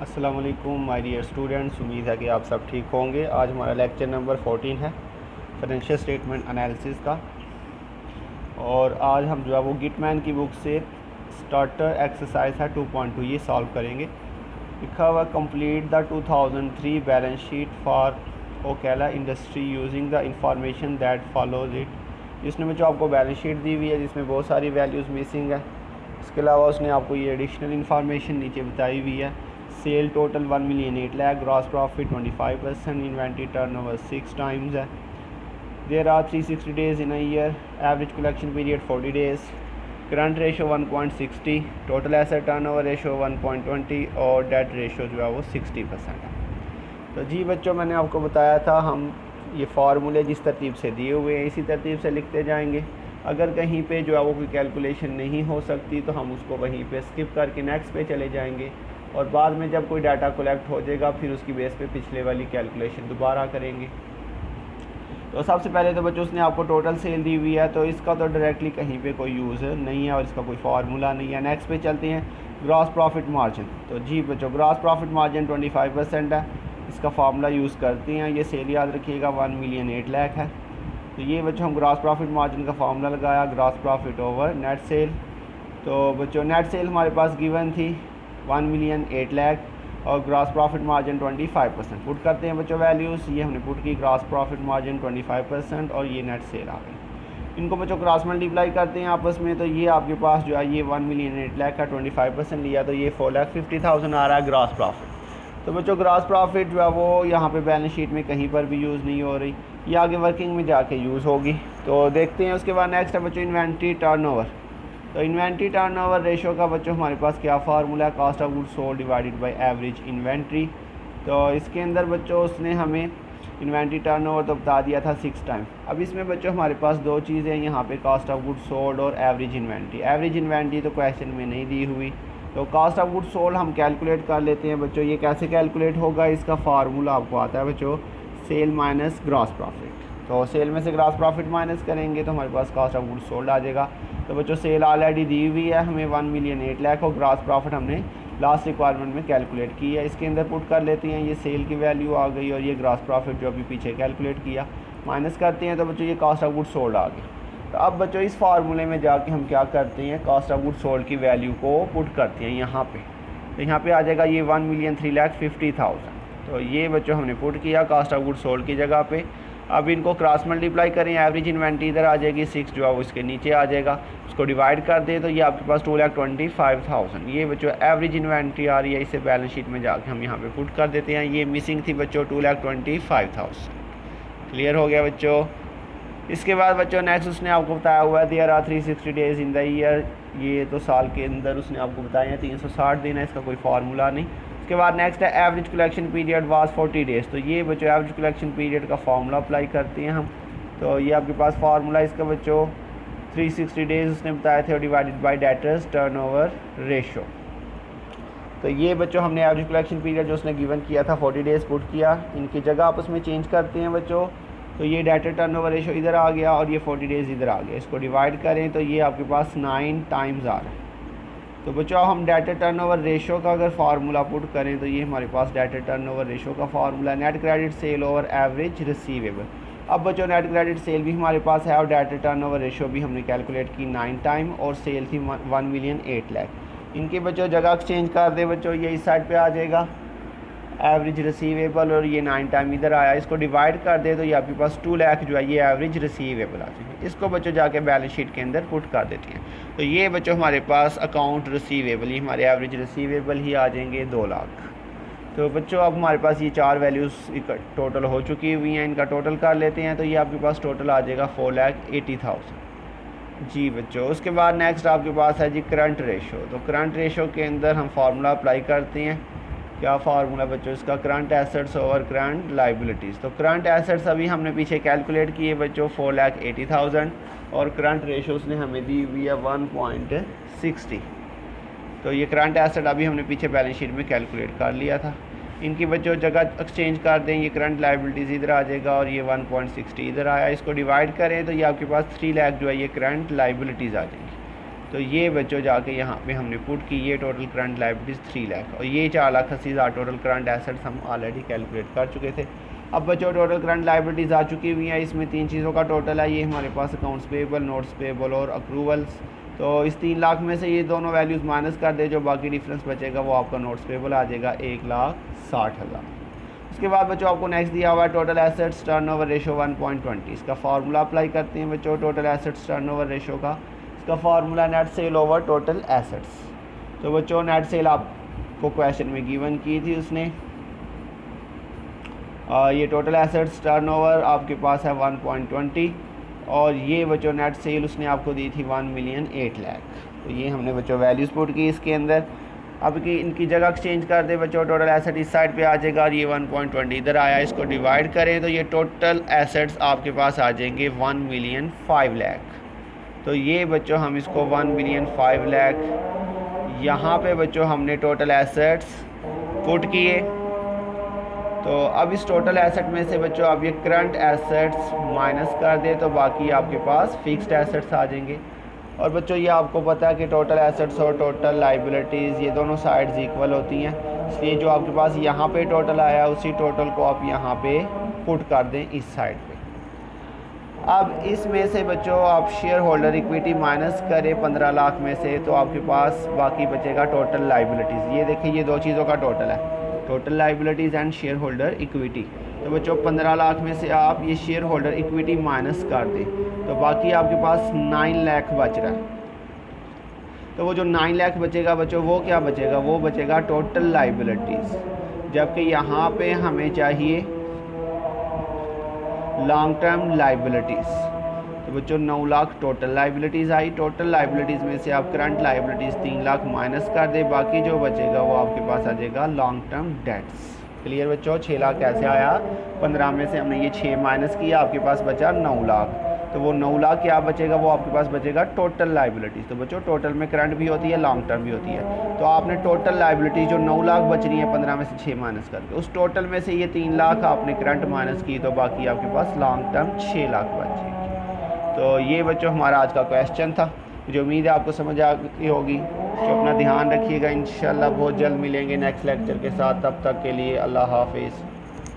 अस्सलाम वालेकुम my dear students. उम्मीद है कि आप सब ठीक होंगे। आज हमारा लेक्चर नंबर 14 है फाइनेंशियल स्टेटमेंट एनालिसिस का। और आज हम जो है वो गिटमैन की बुक से स्टार्टर एक्सरसाइज है 2.2 ये सॉल्व करेंगे। लिखा हुआ complete the 2003 balance sheet for Okela industry using the information that follows it. जिसने जो आपको बैलेंस शीट दी हुई है जिसमें बहुत सारी वैल्यूज़ मिसिंग है। इसके अलावा उसने आपको ये एडिशनल इंफॉर्मेशन नीचे बताई हुई है। Sale total 1 million 8 lakh, gross profit 25%, inventory turnover 6 times है। There are 360 days in a year, average collection period 40 days, current ratio 1.60, total asset turnover ratio 1.20 और डेट रेशो जो है वो 60% है। तो जी बच्चों, मैंने आपको बताया था हम ये फार्मूले जिस तरतीब से दिए हुए हैं इसी तरतीब से लिखते जाएंगे। अगर कहीं पे जो है वो कोई कैलकुलेशन नहीं हो सकती तो हम उसको वहीं पे स्किप करके नेक्स्ट पे चले जाएंगे और बाद में जब कोई डाटा कलेक्ट हो जाएगा फिर उसकी बेस पे पिछले वाली कैलकुलेशन दोबारा करेंगे। तो सबसे पहले तो बच्चों उसने आपको टोटल सेल दी हुई है तो इसका तो डायरेक्टली कहीं पे कोई यूज़ नहीं है और इसका कोई फार्मूला नहीं है। नेक्स्ट पे चलते हैं ग्रॉस प्रॉफिट मार्जिन। तो जी बच्चों, ग्रॉस प्रॉफिट मार्जिन 25% है। इसका फार्मूला यूज़ करते हैं, ये सेल याद रखिएगा 1 मिलियन 8 लाख है। तो ये बच्चों हम ग्रॉस प्रॉफिट मार्जिन का फार्मूला लगाया, gross profit over net cell. तो बच्चों नेट सेल हमारे पास गिवन थी 1 मिलियन 8 लाख और ग्रॉस प्रॉफिट मार्जिन 25%। पुट करते हैं बच्चों वैल्यूज़। ये हमने पुट की ग्रॉस प्रॉफिट मार्जिन 25% और ये नेट सेल आ गई। इनको बच्चों क्रॉस मल्टीप्लाई करते हैं आपस में। तो ये आपके पास जो है ये 1 मिलियन 8 लाख का 25% लिया तो ये 4,50,000 आ रहा है ग्रॉस प्रॉफिट। तो बच्चों ग्रॉस प्रॉफिट जो है वो यहाँ पे बैलेंस शीट में कहीं पर भी यूज़ नहीं हो रही, ये आगे वर्किंग में जाके यूज़ होगी। तो देखते हैं उसके बाद नेक्स्ट है बच्चों इन्वेंट्री टर्नओवर। तो इन्वेंट्री टर्नओवर रेशो का बच्चों हमारे पास क्या फार्मूला है, cost of goods sold divided by average inventory. तो इसके अंदर बच्चों उसने हमें इन्वेंट्री टर्नओवर तो बता दिया था 6 टाइम। अब इसमें बच्चों हमारे पास दो चीज़ें यहाँ पे कॉस्ट ऑफ गुड्स सोल्ड और एवरेज इन्वेंट्री। एवरेज इन्वेंट्री तो क्वेश्चन में नहीं दी हुई। तो कॉस्ट ऑफ गुड्स सोल्ड हम कैलकुलेट कर लेते हैं बच्चों। ये कैसे कैलकुलेट होगा, इसका फार्मूला आपको आता है बच्चों सेल माइनस ग्रॉस प्रॉफिट। तो सेल में से ग्रॉस प्रॉफिट माइनस करेंगे तो हमारे पास कॉस्ट ऑफ गुड्स सोल्ड आ जाएगा। तो बच्चों सेल ऑलरेडी दी हुई है हमें 1 मिलियन 8 लाख और ग्रॉस प्रॉफिट हमने लास्ट रिक्वायरमेंट में कैलकुलेट की है। इसके अंदर पुट कर लेते हैं, ये सेल की वैल्यू आ गई और ये ग्रॉस प्रॉफिट जो अभी पीछे कैलकुलेट किया माइनस करते हैं तो बच्चों ये कॉस्ट ऑफ गुड्स सोल्ड आ गई। तो अब बच्चों इस फार्मूले में जाके हम क्या करते हैं, कॉस्ट ऑफ गुड्स सोल्ड की वैल्यू को पुट करते हैं यहाँ पे। तो यहाँ पे आ जाएगा ये 1 मिलियन 3,50,000। तो ये बच्चों हमने पुट किया कॉस्ट ऑफ गुड्स सोल्ड की जगह पे। अब इनको क्रॉस मल्टीप्लाई करें, एवरेज इन्वेंट्री इधर आ जाएगी, 6 जो है वो इसके नीचे आ जाएगा, उसको डिवाइड कर दें तो ये आपके पास 2,25,000 ये बच्चों एवरेज इन्वेंट्री आ रही है। इसे बैलेंस शीट में जाके हम यहाँ पे पुट कर देते हैं। ये मिसिंग थी बच्चों 2,25,000। क्लियर हो गया बच्चों। इसके बाद बच्चों नेक्स्ट उसने आपको बताया हुआ है there are 360 days in the year. ये तो साल के अंदर उसने आपको बताया है 360 दिन है, इसका कोई फार्मूला नहीं। उसके बाद नेक्स्ट है average collection period was 40 days. तो ये बच्चों एवरेज कलेक्शन पीरियड का फार्मूला अप्लाई करते हैं हम। तो ये आपके पास फार्मूला इसका बच्चों 360 डेज़ उसने बताए थे और divided by debtors turnover ratio. तो ये बच्चों हमने एवरेज कलेक्शन पीरियड जो उसने गिवन किया था 40 डेज़ पुट किया। इनकी जगह आपस में चेंज करते हैं बच्चों। तो ये डेटर टर्नओवर रेशो इधर आ गया और ये 40 डेज़ इधर आ गया। इसको डिवाइड करें तो ये आपके पास 9 टाइम्स आ रहा है। तो बच्चों हम डेटर टर्नओवर रेशो का अगर फार्मूला पुट करें तो ये हमारे पास डेटर टर्नओवर रेशो का formula net credit sale over average receivable. अब बच्चों नेट क्रेडिट सेल भी हमारे पास है और डेटर टर्नओवर रेशो भी हमने कैलकुलेट की 9 टाइम और सेल थी 1 मिलियन 8 लाख। इनकी बच्चों जगह एक्सचेंज कर दे बच्चों, ये इस साइड पे आ जाएगा एवरेज रिसीवेबल और ये 9 टाइम इधर आया। इसको डिवाइड कर दे तो ये आपके पास 2 लाख जो है ये एवरेज रिसीवेबल आ जाएंगे। इसको बच्चों जाके बैलेंस शीट के अंदर पुट कर देते हैं। तो ये बच्चों हमारे पास अकाउंट रिसीवेबल ही हमारे एवरेज रिसीवेबल ही आ जाएंगे 2 लाख। तो बच्चों अब हमारे पास ये 4 वैल्यूज़ टोटल हो चुकी हुई हैं, इनका टोटल कर लेते हैं। तो ये आपके पास टोटल आ जाएगा 4,80,000 जी बच्चों। उसके बाद नेक्स्ट आपके पास है जी करंट रेशो। तो करंट रेशो के अंदर हम फार्मूला अप्लाई करते हैं। क्या फार्मूला बच्चों इसका, current assets over current liabilities. तो करंट एसेट्स अभी हमने पीछे कैलकुलेट किए बच्चों 4,80,000 और करंट रेशोस ने हमें दी हुई है 1.60। तो ये करंट एसेट अभी हमने पीछे बैलेंस शीट में कैलकुलेट कर लिया था। इनकी बच्चों जगह एक्सचेंज कर दें, ये करंट लाइबिलिटीज़ इधर आ जाएगा और ये 1.60 इधर आया। इसको डिवाइड करें तो ये आपके पास 3 लाख जो है ये करंट लाइबिलिटीज़ आ जाएंगी। तो ये बच्चों जाके यहाँ पे हमने पुट की, ये टोटल करंट लायबिलिटीज़ 3 लाख और ये 4,80,000 टोटल करंट एसेट्स हम ऑलरेडी कैलकुलेट कर चुके थे। अब बच्चों टोटल करंट लायबिलिटीज़ आ चुकी हुई हैं, इसमें 3 चीज़ों का टोटल है। ये हमारे पास अकाउंट्स पेबल, नोट्स पेबल और अक्रूवल्स। तो इस 3 लाख में से ये दोनों वैल्यूज़ माइनस कर दे, जो बाकी डिफरेंस बचेगा वो आपका नोट्स पेबल आ जाएगा 1,60,000। उसके बाद बच्चों आपको नेक्स्ट दिया हुआ है टोटल एसेट्स टर्नओवर रेशो 1.20। इसका फार्मूला अप्लाई करते हैं बच्चों टोटल एसेट्स टर्नओवर रेशो का। इसका formula net cell over total assets. तो बच्चों नेट सेल आपको क्वेश्चन में गिवन की थी उसने। ये टोटल एसेट्स टर्नओवर आपके पास है 1.20 और ये बच्चों नेट सेल उसने आपको दी थी 1,08,00,000। तो ये हमने बच्चों वैल्यूज़ पुट की इसके अंदर। अब की इनकी जगह एक्सचेंज कर दे बच्चों, टोटल एसेट इस साइड पे आ जाएगा और ये 1.20 इधर आया, इसको डिवाइड करें तो ये टोटल एसेट्स आपके पास आ जाएंगे 1,05,00,000। तो ये बच्चों हम इसको 1,05,00,000 यहाँ पे बच्चों हमने टोटल एसेट्स पुट किए। तो अब इस टोटल एसेट में से बच्चों आप ये करंट एसेट्स माइनस कर दे तो बाकी आपके पास फिक्स्ड एसेट्स आ जाएंगे। और बच्चों ये आपको पता है कि टोटल एसेट्स और टोटल लाइबिलिटीज़ ये दोनों साइड्स इक्वल होती हैं, इसलिए जो आपके पास यहाँ पे टोटल आया उसी टोटल को आप यहाँ पे पुट कर दें इस साइड पे। अब इसमें से बच्चों आप शेयर होल्डर इक्विटी माइनस करें 15 लाख में से तो आपके पास बाकी बचेगा टोटल लाइबिलिटीज़। ये देखिए ये 2 चीज़ों का टोटल है, total liabilities and share holder equity. तो बच्चों 15 लाख में से आप ये शेयर होल्डर इक्विटी माइनस कर दें तो बाकी आपके पास 9 लाख बच रहा है। तो वो जो 9 लाख बचेगा बच्चों वो क्या बचेगा, वो बचेगा टोटल लाइबिलिटीज़, जबकि यहाँ पे हमें चाहिए लॉन्ग टर्म लाइबिलिटीज़। तो बच्चों 9 लाख टोटल लाइबिलिटीज़ आई। टोटल लाइबिलिटीज़ में से आप करंट लाइबिलिटीज़ 3 लाख माइनस कर दे, बाकी जो बचेगा वो आपके पास आ जाएगा लॉन्ग टर्म डेट्स। क्लियर बच्चों, 6 लाख कैसे आया, 15 में से हमने ये 6 माइनस किया, आपके पास बचा 9 लाख। तो वो 9 लाख क्या बचेगा, वो आपके पास बचेगा टोटल लाइबिलिटीज़। तो बच्चों टोटल में करंट भी होती है, लॉन्ग टर्म भी होती है। तो आपने टोटल लाइबिलिटीज़ जो 9 लाख बच रही है 15 में से 6 माइनस करके, उस टोटल में से ये 3 लाख आपने करंट माइनस की तो बाकी आपके पास लॉन्ग टर्म 6 लाख बच जाएगी। तो ये बच्चों हमारा आज का क्वेश्चन था। मुझे उम्मीद है आपको समझ आ गई होगी। तो अपना ध्यान रखिएगा, इंशाल्लाह बहुत जल्द मिलेंगे नेक्स्ट लेक्चर के साथ। तब तक के लिए अल्लाह हाफिज़।